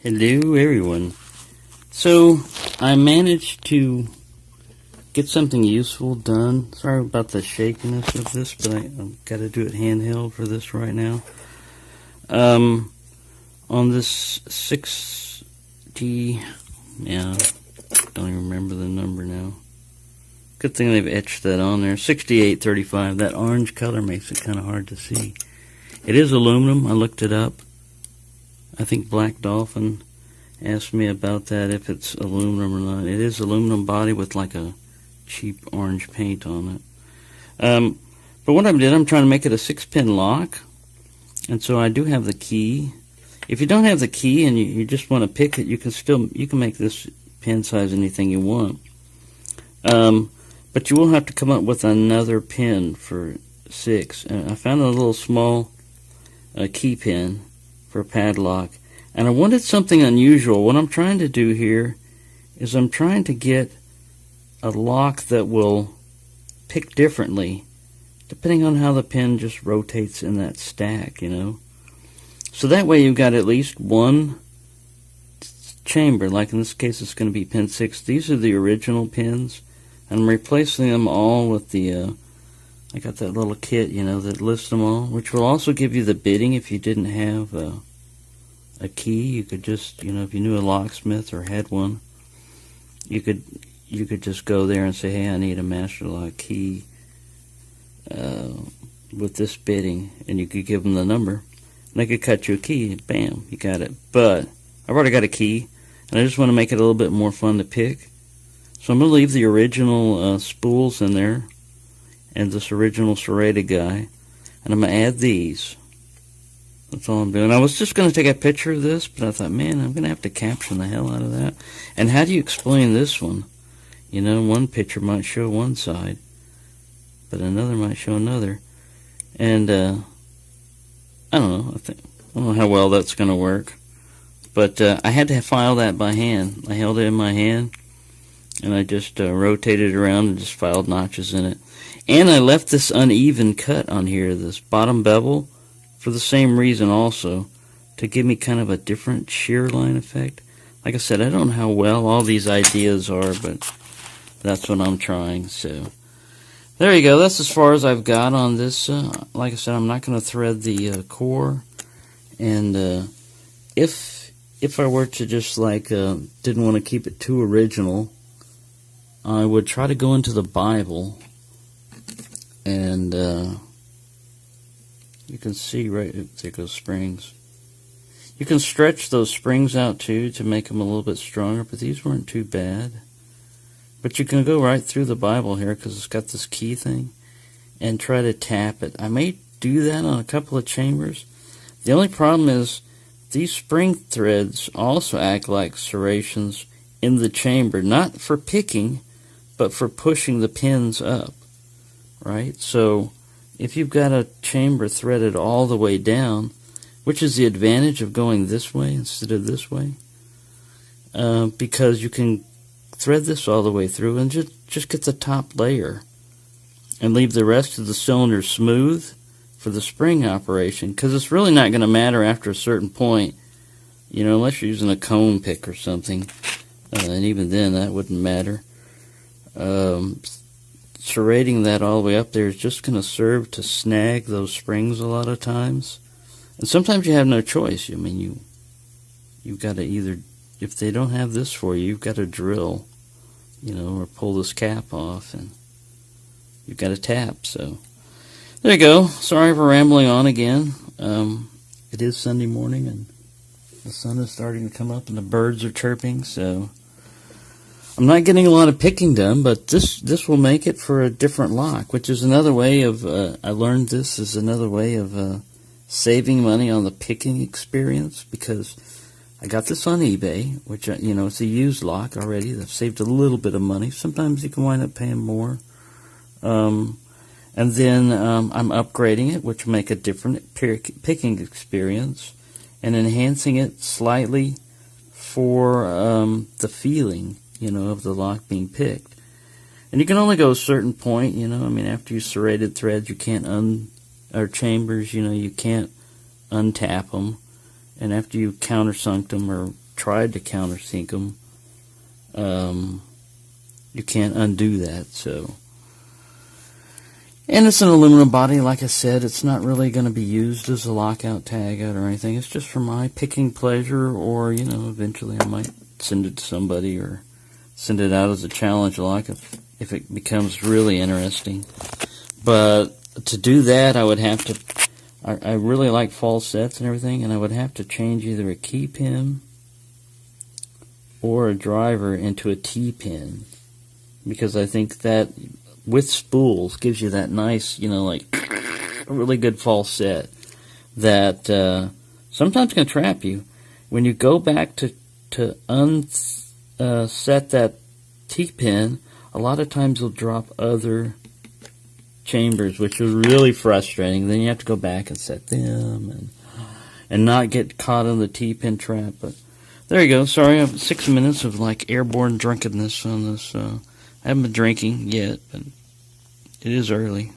Hello, everyone. So, I managed to get something useful done. Sorry about the shakiness of this, but I've got to do it handheld for this right now. On this 60, yeah, don't even remember the number now. Good thing they've etched that on there. 6835. That orange color makes it kind of hard to see. It is aluminum. I looked it up. I think Black Dolphin asked me about that, if it's aluminum or not. It is aluminum body with like a cheap orange paint on it. But what I did, I'm trying to make it a 6-pin lock. And so I do have the key. If you don't have the key and you just want to pick it, you can make this pin size anything you want. But you will have to come up with another pin for 6. I found a little small key pin for a padlock, and I wanted something unusual. What I'm trying to do here is I'm trying to get a lock that will pick differently depending on how the pin just rotates in that stack, So that way you've got at least one chamber. Like in this case, it's going to be pin 6. These are the original pins, and I'm replacing them all with the I got that little kit, that lists them all, which will also give you the bitting. If you didn't have a key, you could just, if you knew a locksmith or had one, you could just go there and say, hey, I need a master lock key with this bitting, and you could give them the number, and they could cut you a key. Bam, you got it. But I've already got a key, and I just want to make it a little bit more fun to pick. So I'm going to leave the original spools in there, and this original serrated guy, and I'm going to add these. That's all I'm doing. I was just going to take a picture of this, but I thought, man, I'm going to have to caption the hell out of that. And how do you explain this one? One picture might show one side, but another might show another. And I don't know. I don't know how well that's going to work. But I had to file that by hand. I held it in my hand, and I just rotated it around and just filed notches in it. And I left this uneven cut on here, this bottom bevel, for the same reason also, to give me kind of a different shear line effect. Like I said, I don't know how well all these ideas are, but that's what I'm trying. So there you go. That's as far as I've got on this. Like I said, I'm not going to thread the core. And if I were to just didn't want to keep it too original, I would try to go into the Bible. And you can see there goes springs. You can stretch those springs out too to make them a little bit stronger, but these weren't too bad. But you can go right through the Bible here because it's got this key thing and try to tap it. I may do that on a couple of chambers. The only problem is these spring threads also act like serrations in the chamber, not for picking, but for pushing the pins up. Right? So if you've got a chamber threaded all the way down, which is the advantage of going this way instead of this way, because you can thread this all the way through and just get the top layer and leave the rest of the cylinder smooth for the spring operation, because it's really not going to matter after a certain point, unless you're using a cone pick or something, and even then that wouldn't matter. Serrating that all the way up there is just going to serve to snag those springs a lot of times. And sometimes you have no choice. You've got to either, if they don't have this for you, you've got to drill, or pull this cap off, and you've got to tap. So there you go. Sorry for rambling on again. It is Sunday morning, and the sun is starting to come up, and the birds are chirping, so I'm not getting a lot of picking done, but this will make it for a different lock, which is another way of, I learned this is another way of saving money on the picking experience, because I got this on eBay, which, it's a used lock already. I've saved a little bit of money. Sometimes you can wind up paying more. And then I'm upgrading it, which will make a different picking experience, and enhancing it slightly for the feeling, of the lock being picked. And you can only go a certain point, after you serrated threads, you can't or chambers, you can't untap them. And after you countersunk them or tried to countersink them, you can't undo that. So, and it's an aluminum body, like I said. It's not really going to be used as a lockout tagout or anything. It's just for my picking pleasure, or eventually I might send it to somebody or send it out as a challenge lock if it becomes really interesting. But to do that, I would have to. I really like false sets and everything, and I would have to change either a key pin or a driver into a T-pin, because I think that with spools gives you that nice, like a really good false set that sometimes can trap you. When you go back to unset that T-pin, a lot of times you'll drop other chambers, which is really frustrating. Then you have to go back and set them and not get caught in the T-pin trap. But there you go. Sorry, I have 6 minutes of like airborne drunkenness on this. I haven't been drinking yet, but it is early.